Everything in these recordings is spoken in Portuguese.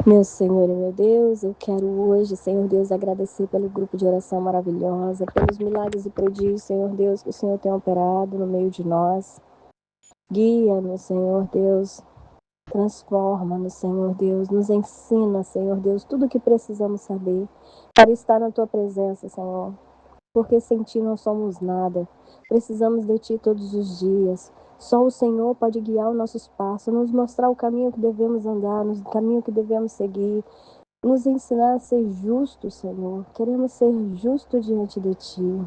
Meu Senhor e meu Deus, eu quero hoje, Senhor Deus, agradecer pelo grupo de oração maravilhosa, pelos milagres e prodígios, Senhor Deus, que o Senhor tem operado no meio de nós. Guia-nos, Senhor Deus, transforma-nos, Senhor Deus, nos ensina, Senhor Deus, tudo o que precisamos saber para estar na Tua presença, Senhor. Porque sem Ti não somos nada. Precisamos de Ti todos os dias. Só o Senhor pode guiar os nossos passos, nos mostrar o caminho que devemos andar, o caminho que devemos seguir, nos ensinar a ser justos, Senhor. Queremos ser justos diante de Ti.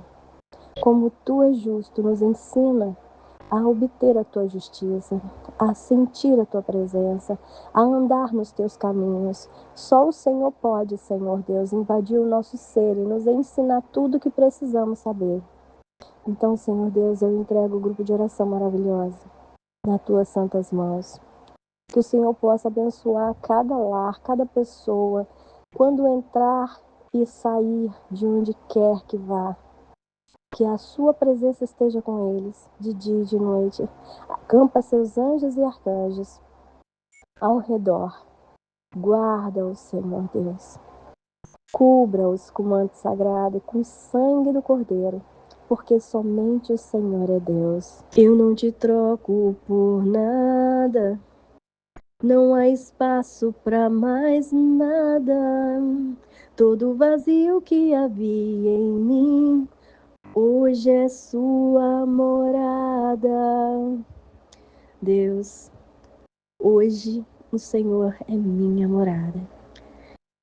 Como Tu és justo, nos ensina a obter a Tua justiça, a sentir a Tua presença, a andar nos Teus caminhos. Só o Senhor pode, Senhor Deus, invadir o nosso ser e nos ensinar tudo o que precisamos saber. Então, Senhor Deus, eu entrego o grupo de oração maravilhosa nas Tuas santas mãos. Que o Senhor possa abençoar cada lar, cada pessoa, quando entrar e sair de onde quer que vá. Que a sua presença esteja com eles, de dia e de noite. Acampa seus anjos e arcanjos ao redor. Guarda-os, Senhor Deus. Cubra-os com o manto sagrado e com o sangue do Cordeiro, porque somente o Senhor é Deus. Eu não te troco por nada. Não há espaço para mais nada. Todo vazio que havia em mim, hoje é sua morada. Deus, hoje o Senhor é minha morada.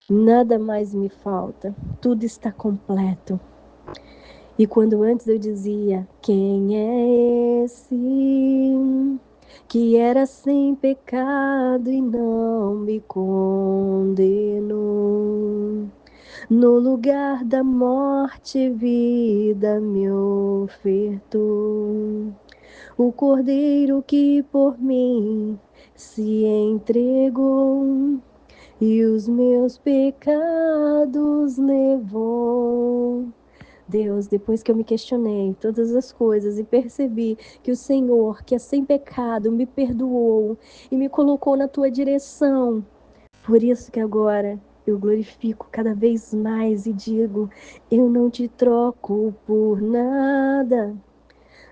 Nada mais me falta, tudo está completo. E quando antes eu dizia, quem é esse que era sem pecado e não me condenou? No lugar da morte, vida me ofertou. O Cordeiro que por mim se entregou e os meus pecados levou. Deus, depois que eu me questionei todas as coisas e percebi que o Senhor, que é sem pecado, me perdoou e me colocou na tua direção, por isso que agora eu glorifico cada vez mais e digo, eu não te troco por nada.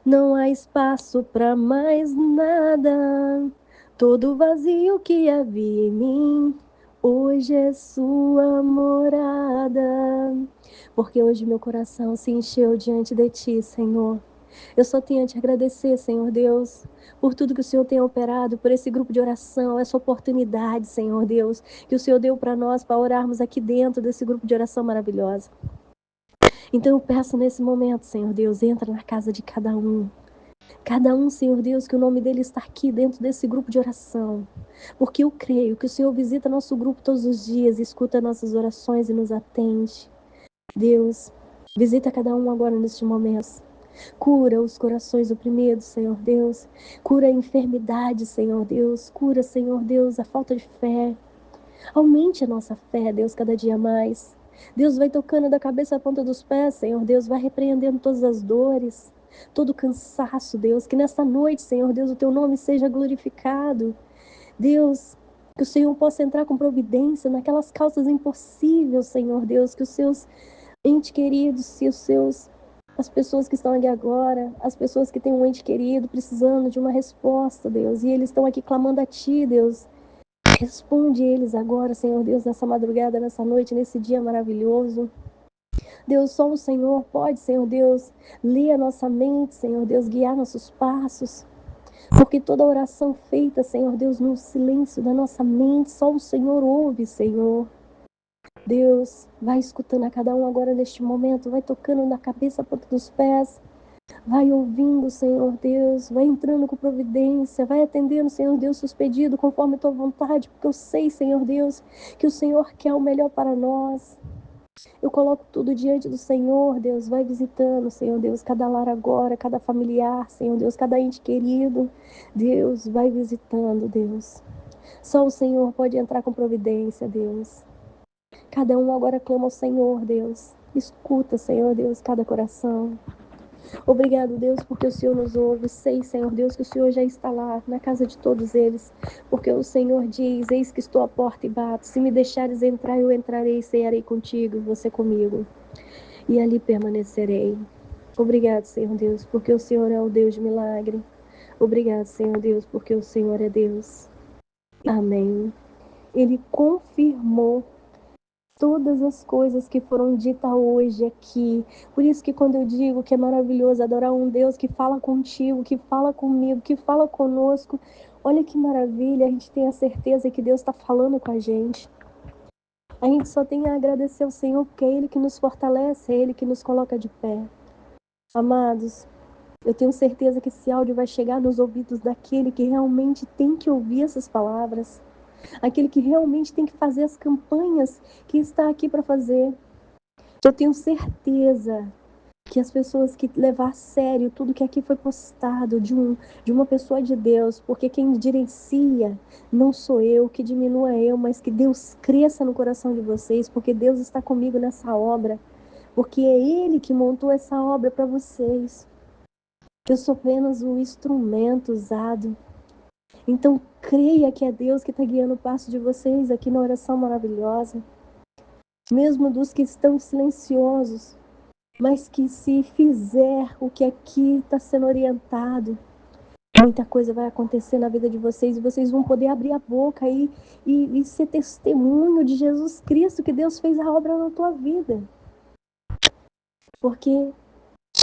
Não há espaço para mais nada. Todo vazio que havia em mim, hoje é sua morada. Porque hoje meu coração se encheu diante de ti, Senhor. Eu só tenho a te agradecer, Senhor Deus, por tudo que o Senhor tem operado, por esse grupo de oração, essa oportunidade, Senhor Deus, que o Senhor deu para nós, para orarmos aqui dentro desse grupo de oração maravilhosa. Então eu peço nesse momento, Senhor Deus, entra na casa de cada um. Cada um, Senhor Deus, que o nome dele está aqui dentro desse grupo de oração. Porque eu creio que o Senhor visita nosso grupo todos os dias, escuta nossas orações e nos atende. Deus, visita cada um agora neste momento. Cura os corações oprimidos, Senhor Deus. Cura a enfermidade, Senhor Deus. Cura, Senhor Deus, a falta de fé. Aumente a nossa fé, Deus, cada dia mais. Deus vai tocando da cabeça à ponta dos pés, Senhor Deus, vai repreendendo todas as dores, todo cansaço, Deus, que nesta noite, Senhor Deus, o teu nome seja glorificado. Deus, que o Senhor possa entrar com providência naquelas causas impossíveis, Senhor Deus, que os seus entes queridos, se os seus as pessoas que estão aqui agora, as pessoas que têm um ente querido precisando de uma resposta, Deus, e eles estão aqui clamando a Ti, Deus. Responde eles agora, Senhor Deus, nessa madrugada, nessa noite, nesse dia maravilhoso. Deus, só o Senhor pode, Senhor Deus, ler a nossa mente, Senhor Deus, guiar nossos passos. Porque toda oração feita, Senhor Deus, no silêncio da nossa mente, só o Senhor ouve, Senhor. Deus, vai escutando a cada um agora neste momento, vai tocando na cabeça, a ponta dos pés, vai ouvindo, Senhor Deus, vai entrando com providência, vai atendendo, Senhor Deus, seus pedidos conforme a tua vontade, porque eu sei, Senhor Deus, que o Senhor quer o melhor para nós. Eu coloco tudo diante do Senhor, Deus, vai visitando, Senhor Deus, cada lar agora, cada familiar, Senhor Deus, cada ente querido. Deus, vai visitando, Deus. Só o Senhor pode entrar com providência, Deus. Cada um agora clama ao Senhor, Deus. Escuta, Senhor Deus, cada coração. Obrigado, Deus, porque o Senhor nos ouve. Sei, Senhor Deus, que o Senhor já está lá na casa de todos eles, porque o Senhor diz: eis que estou à porta e bato. Se me deixares entrar, eu entrarei e cearei contigo, você comigo, e ali permanecerei. Obrigado, Senhor Deus, porque o Senhor é o Deus de milagre. Obrigado, Senhor Deus, porque o Senhor é Deus. Amém. Ele confirmou todas as coisas que foram ditas hoje aqui. Por isso que quando eu digo que é maravilhoso adorar um Deus que fala contigo, que fala comigo, que fala conosco, olha que maravilha, a gente tem a certeza que Deus está falando com a gente. A gente só tem a agradecer ao Senhor, porque é Ele que nos fortalece, é Ele que nos coloca de pé. Amados, eu tenho certeza que esse áudio vai chegar nos ouvidos daquele que realmente tem que ouvir essas palavras, aquele que realmente tem que fazer as campanhas que está aqui para fazer. Eu tenho certeza que as pessoas que levar a sério tudo que aqui foi postado de uma pessoa de Deus, porque quem gerencia não sou eu, que diminua eu, mas que Deus cresça no coração de vocês, porque Deus está comigo nessa obra, porque é Ele que montou essa obra para vocês. Eu sou apenas um instrumento usado. Então, creia que é Deus que está guiando o passo de vocês aqui na oração maravilhosa. Mesmo dos que estão silenciosos, mas que se fizer o que aqui está sendo orientado, muita coisa vai acontecer na vida de vocês e vocês vão poder abrir a boca e ser testemunho de Jesus Cristo, que Deus fez a obra na tua vida. Porque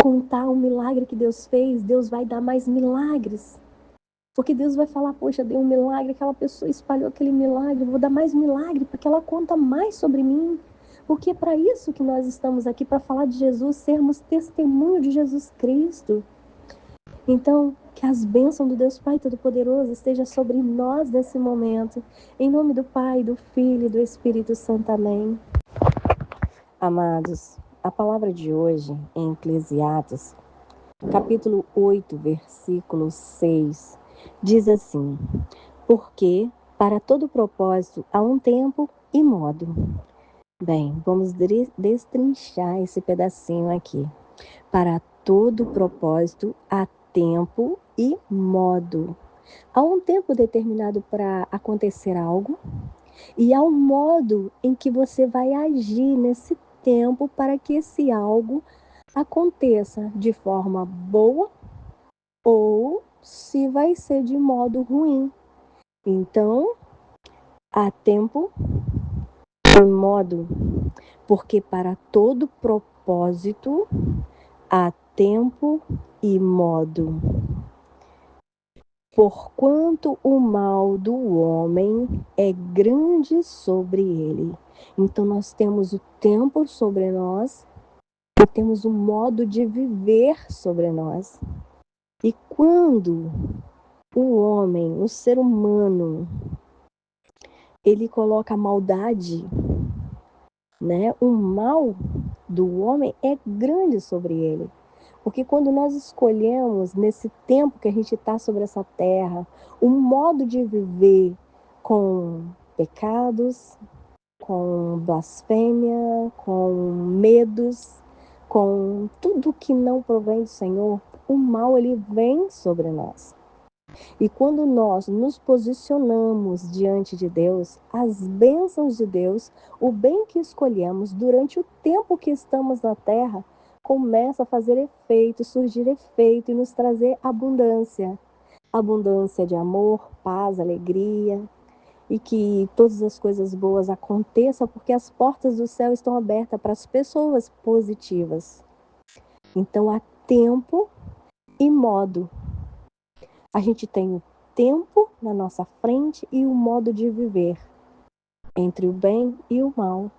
contar o milagre que Deus fez, Deus vai dar mais milagres. Porque Deus vai falar, poxa, deu um milagre, aquela pessoa espalhou aquele milagre, vou dar mais milagre, porque ela conta mais sobre mim. Porque é para isso que nós estamos aqui, para falar de Jesus, sermos testemunho de Jesus Cristo. Então, que as bênçãos do Deus Pai Todo-Poderoso estejam sobre nós nesse momento. Em nome do Pai, do Filho e do Espírito Santo. Amém. Amados, a palavra de hoje em Eclesiastes, capítulo 8, versículo 6, diz assim: porque para todo propósito há um tempo e modo. Bem, vamos destrinchar esse pedacinho aqui. Para todo propósito há tempo e modo. Há um tempo determinado para acontecer algo e há um modo em que você vai agir nesse tempo para que esse algo aconteça de forma boa ou se vai ser de modo ruim. Então, há tempo e modo, porque para todo propósito há tempo e modo. Porquanto o mal do homem é grande sobre ele. Então nós temos o tempo sobre nós e temos o modo de viver sobre nós. E quando o homem, o ser humano, ele coloca a maldade, né? O mal do homem é grande sobre ele. Porque quando nós escolhemos, nesse tempo que a gente está sobre essa terra, um modo de viver com pecados, com blasfêmia, com medos, com tudo que não provém do Senhor, o mal ele vem sobre nós. E quando nós nos posicionamos diante de Deus, as bênçãos de Deus, o bem que escolhemos durante o tempo que estamos na terra, começa a fazer efeito, surgir efeito e nos trazer abundância. Abundância de amor, paz, alegria, e que todas as coisas boas aconteçam porque as portas do céu estão abertas para as pessoas positivas. Então há tempo e modo. A gente tem o tempo na nossa frente e o modo de viver entre o bem e o mal.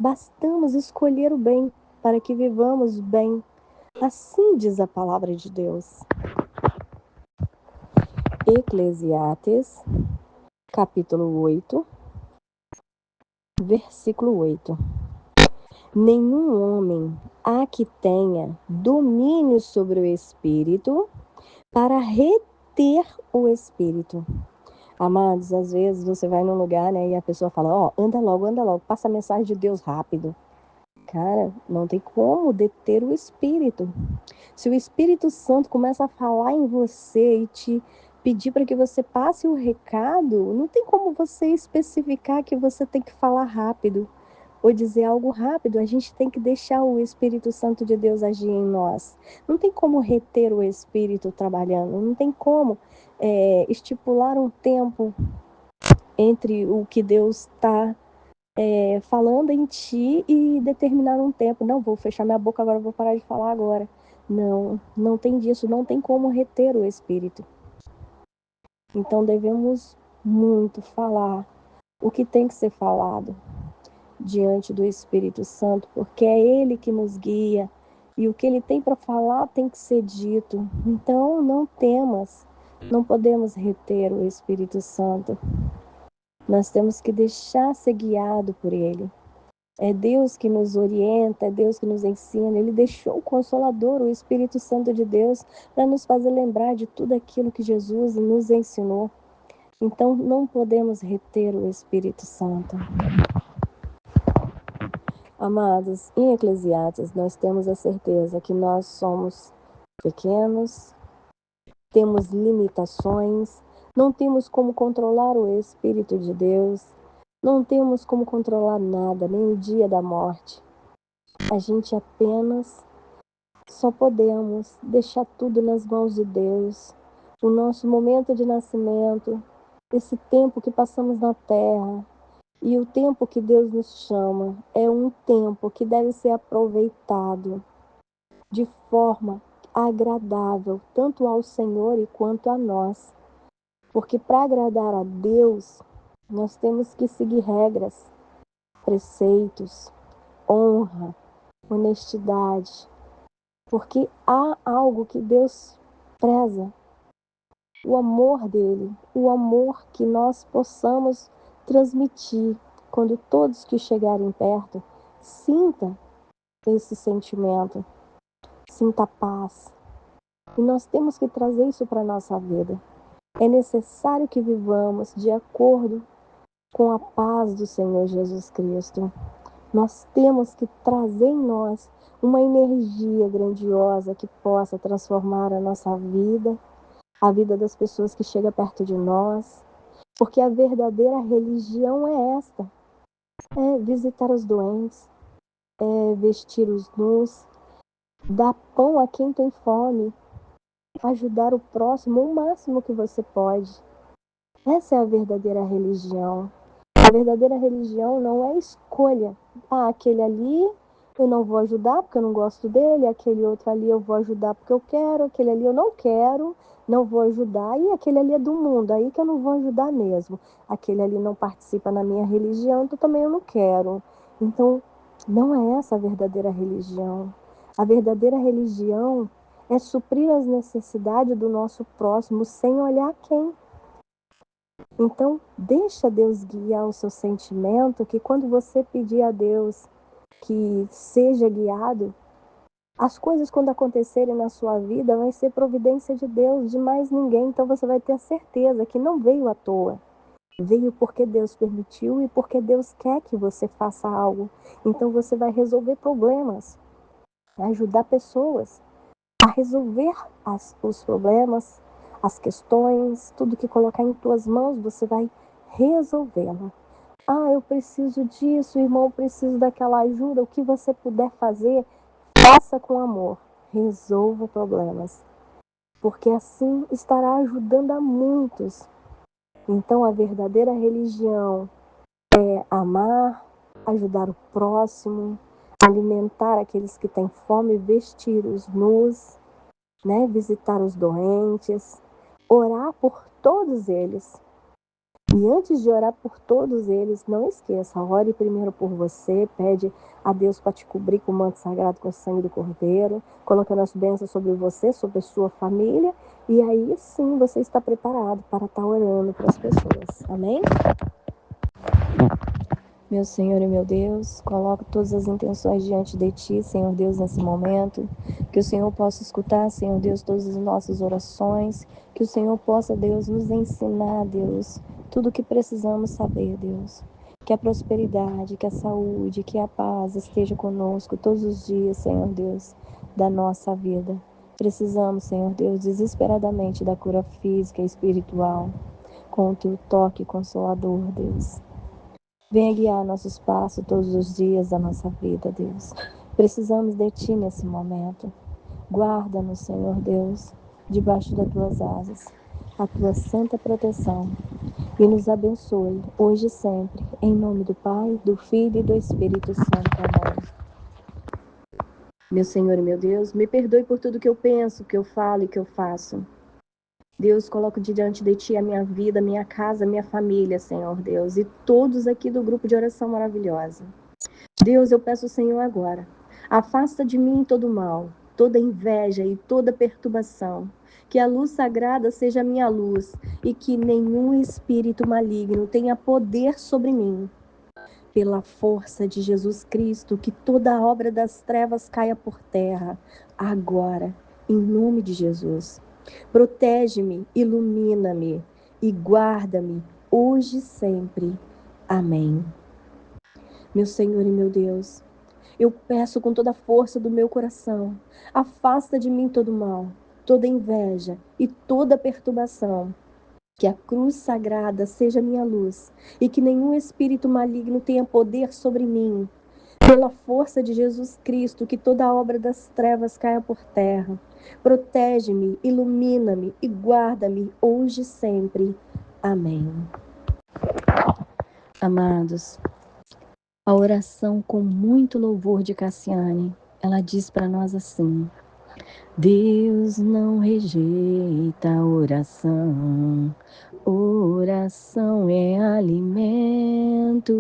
Bastamos escolher o bem para que vivamos bem. Assim diz a palavra de Deus. Eclesiastes, capítulo 8, versículo 8. Nenhum homem há que tenha domínio sobre o espírito para reter o espírito. Amados, às vezes você vai num lugar, né, e a pessoa fala, anda logo, passa a mensagem de Deus rápido. Cara, não tem como deter o Espírito. Se o Espírito Santo começa a falar em você e te pedir para que você passe o recado, não tem como você especificar que você tem que falar rápido ou dizer algo rápido. A gente tem que deixar o Espírito Santo de Deus agir em nós. Não tem como reter o Espírito trabalhando. Não tem como estipular um tempo entre o que Deus está falando em ti e determinar um tempo. Não, vou fechar minha boca agora, vou parar de falar agora. Não, não tem disso, não tem como reter o Espírito. Então devemos muito falar o que tem que ser falado diante do Espírito Santo, porque é Ele que nos guia e o que Ele tem para falar tem que ser dito. Então não temas, não podemos reter o Espírito Santo. Nós temos que deixar ser guiado por Ele. É Deus que nos orienta, é Deus que nos ensina. Ele deixou o Consolador, o Espírito Santo de Deus, para nos fazer lembrar de tudo aquilo que Jesus nos ensinou. Então, não podemos reter o Espírito Santo. Amados, em Eclesiastes, nós temos a certeza que nós somos pequenos, temos limitações, não temos como controlar o Espírito de Deus, não temos como controlar nada, nem o dia da morte. A gente apenas só podemos deixar tudo nas mãos de Deus. O nosso momento de nascimento, esse tempo que passamos na terra e o tempo que Deus nos chama é um tempo que deve ser aproveitado de forma agradável, tanto ao Senhor e quanto a nós. Porque para agradar a Deus, nós temos que seguir regras, preceitos, honra, honestidade, porque há algo que Deus preza, o amor dele, o amor que nós possamos transmitir quando todos que chegarem perto sinta esse sentimento, sinta paz. E nós temos que trazer isso para a nossa vida. É necessário que vivamos de acordo com a paz do Senhor Jesus Cristo. Nós temos que trazer em nós uma energia grandiosa que possa transformar a nossa vida, a vida das pessoas que chegam perto de nós, porque a verdadeira religião é esta: é visitar os doentes, é vestir os nus, dar pão a quem tem fome, ajudar o próximo o máximo que você pode. Essa é a verdadeira religião. A verdadeira religião não é escolha. Ah, aquele ali eu não vou ajudar porque eu não gosto dele, aquele outro ali eu vou ajudar porque eu quero, aquele ali eu não quero, não vou ajudar, e aquele ali é do mundo, aí que eu não vou ajudar mesmo. Aquele ali não participa na minha religião, então também eu não quero. Então, não é essa a verdadeira religião. A verdadeira religião é suprir as necessidades do nosso próximo sem olhar quem. Então, deixa Deus guiar o seu sentimento, que quando você pedir a Deus que seja guiado, as coisas quando acontecerem na sua vida vai ser providência de Deus, de mais ninguém. Então você vai ter a certeza que não veio à toa. Veio porque Deus permitiu e porque Deus quer que você faça algo. Então você vai resolver problemas, ajudar pessoas a resolver os problemas, as questões, tudo que colocar em tuas mãos, você vai resolvê-lo. Ah, eu preciso disso, irmão, eu preciso daquela ajuda. O que você puder fazer, faça com amor. Resolva problemas, porque assim estará ajudando a muitos. Então, a verdadeira religião é amar, ajudar o próximo, alimentar aqueles que têm fome, vestir os nus, né? Visitar os doentes, orar por todos eles. E antes de orar por todos eles, não esqueça, ore primeiro por você, pede a Deus para te cobrir com o manto sagrado com o sangue do Cordeiro, colocando as bênçãos sobre você, sobre a sua família, e aí sim você está preparado para estar orando para as pessoas. Amém? Meu Senhor e meu Deus, coloco todas as intenções diante de Ti, Senhor Deus, nesse momento. Que o Senhor possa escutar, Senhor Deus, todas as nossas orações. Que o Senhor possa, Deus, nos ensinar, Deus, tudo o que precisamos saber, Deus. Que a prosperidade, que a saúde, que a paz esteja conosco todos os dias, Senhor Deus, da nossa vida. Precisamos, Senhor Deus, desesperadamente da cura física e espiritual, com o teu toque consolador, Deus. Venha guiar nossos passos todos os dias da nossa vida, Deus. Precisamos de Ti nesse momento. Guarda-nos, Senhor Deus, debaixo das Tuas asas, a Tua santa proteção. E nos abençoe, hoje e sempre, em nome do Pai, do Filho e do Espírito Santo. Amém. Meu Senhor e meu Deus, me perdoe por tudo que eu penso, que eu falo e que eu faço. Deus, coloco diante de Ti a minha vida, minha casa, minha família, Senhor Deus, e todos aqui do grupo de oração maravilhosa. Deus, eu peço ao Senhor agora, afasta de mim todo mal, toda inveja e toda perturbação. Que a luz sagrada seja a minha luz e que nenhum espírito maligno tenha poder sobre mim. Pela força de Jesus Cristo, que toda obra das trevas caia por terra, agora, em nome de Jesus. Protege-me, ilumina-me e guarda-me hoje e sempre. Amém. Meu Senhor e meu Deus, eu peço com toda a força do meu coração, afasta de mim todo mal, toda inveja e toda perturbação. Que a cruz sagrada seja minha luz e que nenhum espírito maligno tenha poder sobre mim. Pela força de Jesus Cristo, que toda obra das trevas caia por terra. Protege-me, ilumina-me e guarda-me hoje e sempre. Amém. Amados, a oração com muito louvor de Cassiane, ela diz para nós assim: Deus não rejeita a oração. Oração é alimento.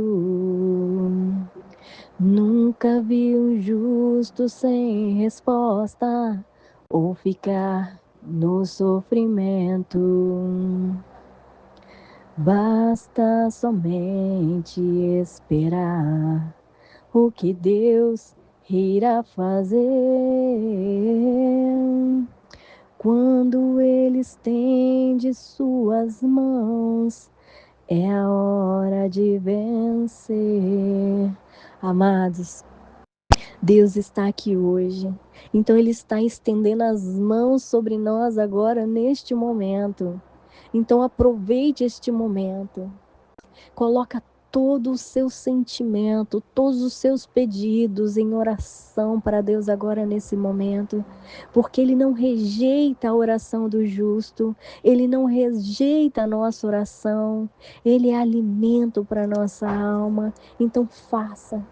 Nunca vi um justo sem resposta ou ficar no sofrimento. Basta somente esperar o que Deus irá fazer. Quando Ele estende suas mãos, é a hora de vencer. Amados, Deus está aqui hoje. Então Ele está estendendo as mãos sobre nós agora, neste momento. Então aproveite este momento. Coloca todo o seu sentimento, todos os seus pedidos em oração para Deus agora nesse momento, porque Ele não rejeita a oração do justo, Ele não rejeita a nossa oração, Ele é alimento para a nossa alma. Então faça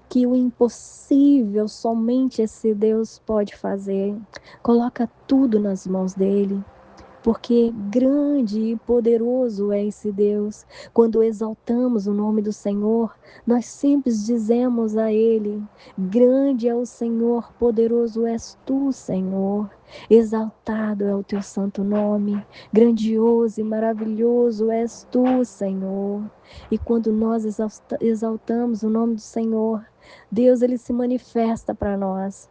que o impossível somente esse Deus pode fazer. Coloca tudo nas mãos dEle. Porque grande e poderoso é esse Deus. Quando exaltamos o nome do Senhor, nós sempre dizemos a Ele: grande é o Senhor, poderoso és tu, Senhor. Exaltado é o teu santo nome, grandioso e maravilhoso és tu, Senhor. E quando nós exaltamos o nome do Senhor, Deus ele se manifesta para nós.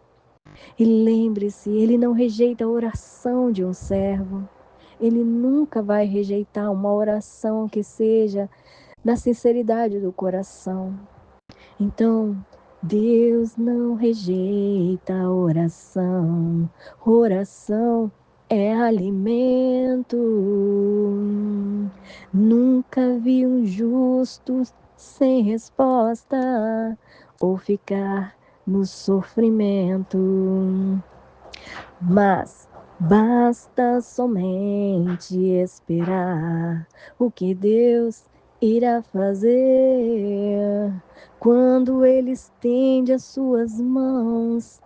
E lembre-se, Ele não rejeita a oração de um servo. Ele nunca vai rejeitar uma oração que seja na sinceridade do coração. Então, Deus não rejeita a oração. Oração é alimento. Nunca vi um justo sem resposta ou ficar no sofrimento. Mas basta somente esperar o que Deus irá fazer. Quando Ele estende as suas mãos,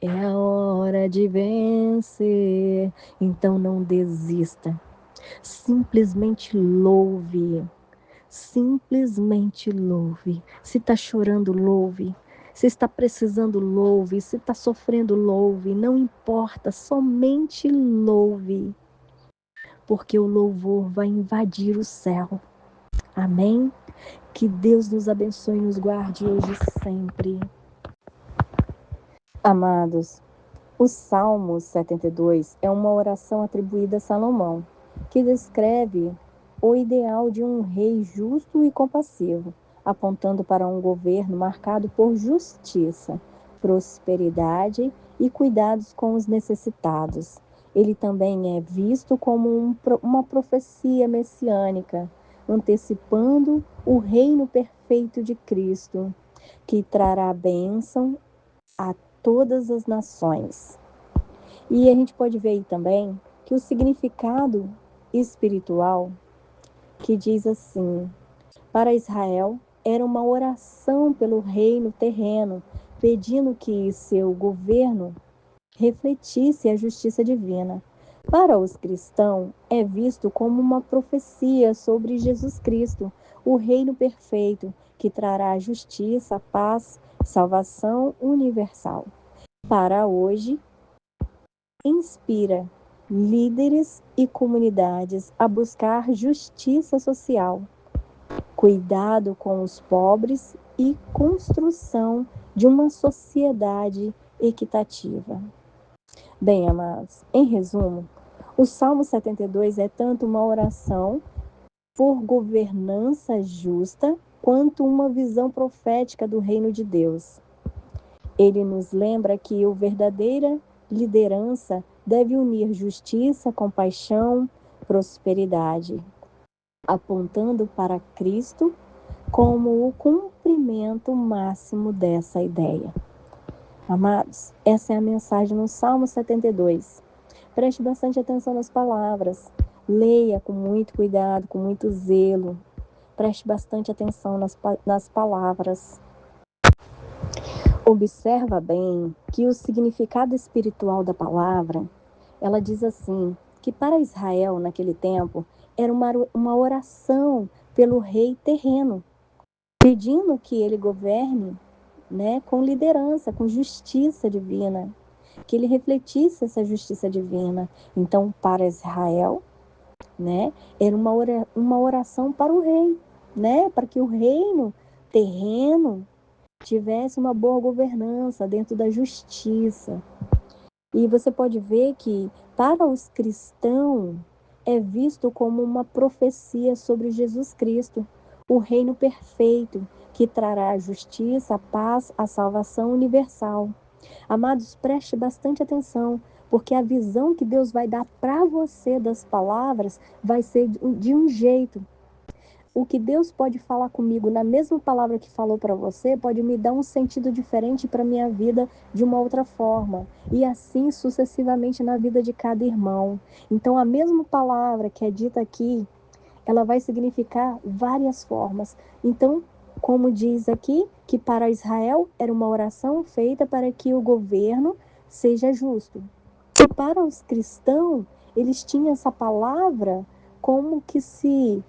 é a hora de vencer. Então não desista. Simplesmente louve. Simplesmente louve. Se está chorando, louve. Se está precisando, louve. Se está sofrendo, louve. Não importa, somente louve. Porque o louvor vai invadir o céu. Amém? Que Deus nos abençoe e nos guarde hoje e sempre. Amados, o Salmo 72 é uma oração atribuída a Salomão, que descreve o ideal de um rei justo e compassivo, apontando para um governo marcado por justiça, prosperidade e cuidados com os necessitados. Ele também é visto como uma profecia messiânica, antecipando o reino perfeito de Cristo, que trará bênção a todas as nações. E a gente pode ver aí também que o significado espiritual, que diz assim: para Israel era uma oração pelo reino terreno, pedindo que seu governo refletisse a justiça divina. Para os cristãos, é visto como uma profecia sobre Jesus Cristo, o reino perfeito, que trará justiça, paz, salvação universal. Para hoje, inspira líderes e comunidades a buscar justiça social, cuidado com os pobres e construção de uma sociedade equitativa. Bem, amados, em resumo, o Salmo 72 é tanto uma oração por governança justa quanto uma visão profética do reino de Deus. Ele nos lembra que a verdadeira liderança deve unir justiça, compaixão, prosperidade, apontando para Cristo como o cumprimento máximo dessa ideia. Amados, essa é a mensagem no Salmo 72. Preste bastante atenção nas palavras. Leia com muito cuidado, com muito zelo. Preste bastante atenção nas palavras. Observa bem que o significado espiritual da palavra, ela diz assim, que para Israel, naquele tempo, era uma oração pelo rei terreno, pedindo que ele governe, né, com liderança, com justiça divina, que ele refletisse essa justiça divina. Então, para Israel, né, era uma oração para o rei, né, para que o reino terreno tivesse uma boa governança dentro da justiça. E você pode ver que, para os cristãos, é visto como uma profecia sobre Jesus Cristo, o reino perfeito, que trará a justiça, a paz, a salvação universal. Amados, preste bastante atenção, porque a visão que Deus vai dar para você das palavras vai ser de um jeito. O que Deus pode falar comigo na mesma palavra que falou para você, pode me dar um sentido diferente para minha vida de uma outra forma. E assim sucessivamente na vida de cada irmão. Então, a mesma palavra que é dita aqui, ela vai significar várias formas. Então, como diz aqui, que para Israel era uma oração feita para que o governo seja justo. E para os cristãos, eles tinham essa palavra como que se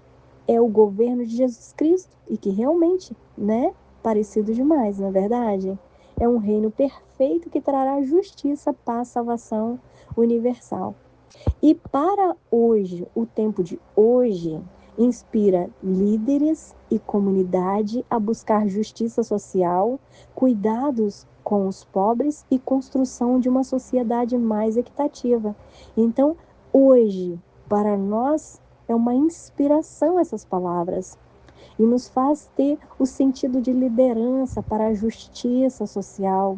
é o governo de Jesus Cristo e que realmente, né, parecido demais, não é verdade? É um reino perfeito que trará justiça, paz, salvação universal. E para hoje, o tempo de hoje, inspira líderes e comunidade a buscar justiça social, cuidados com os pobres e construção de uma sociedade mais equitativa. Então, hoje, para nós, é uma inspiração essas palavras e nos faz ter o sentido de liderança para a justiça social,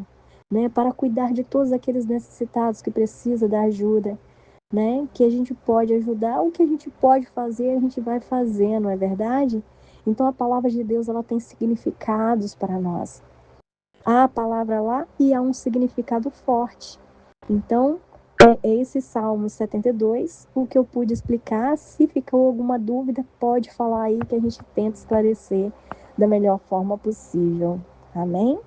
né, para cuidar de todos aqueles necessitados que precisam da ajuda, né, que a gente pode ajudar, o que a gente pode fazer, a gente vai fazer, não é verdade? Então a palavra de Deus, ela tem significados para nós. Há a palavra lá e há um significado forte. Então, é esse Salmo 72, o que eu pude explicar. Se ficou alguma dúvida, pode falar aí que a gente tenta esclarecer da melhor forma possível. Amém?